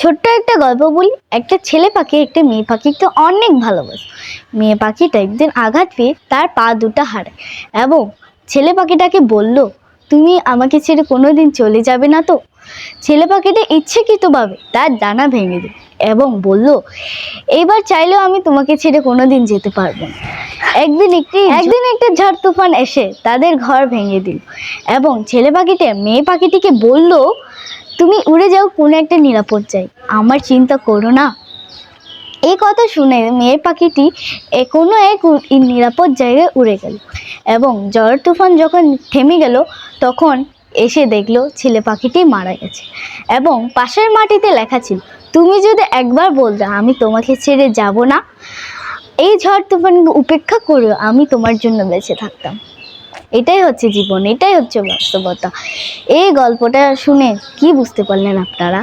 ছোট্ট একটা গল্প বলি। একটা ছেলে পাখি একটা মেয়ে পাখিকে অনেক ভালোবাসে। মেয়ে পাখিটা একদিন আঘাত পেয়ে তার পা দুটো হারায় এবং ছেলে পাখিটাকে বলল, তুমি আমাকে ছেড়ে কোনোদিন চলে যাবে না তো? ছেলে পাখিটা ইচ্ছাকৃতভাবে তার ডানা ভেঙে দিল এবং বলল, এইবার চাইলেও আমি তোমাকে ছেড়ে কোনোদিন যেতে পারবো না। একদিন একটা ঝড় তুফান এসে তাদের ঘর ভেঙে দিল এবং ছেলে পাখিটা মেয়ে পাখিটিকে বলল, তুমি উড়ে যাও কোনো একটা নিরাপদ জায়গায়, আমার চিন্তা করো না। এই কথা শুনে মেয়ে পাখিটি কোনো এক নিরাপদ জায়গায় উড়ে গেল এবং ঝড় তুফান যখন থেমে গেল তখন এসে দেখলো ছেলে পাখিটি মারা গেছে এবং পাশের মাটিতে লেখা ছিল, তুমি যদি একবার বলতে আমি তোমাকে ছেড়ে যাব না, এই ঝড় তুফানকে উপেক্ষা করে আমি তোমার জন্য বেঁচে থাকতাম। এটাই হচ্ছে জীবন, এটাই হচ্ছে বাস্তবতা। এই গল্পটা শুনে কি বুঝতে পারলেন আপনারা?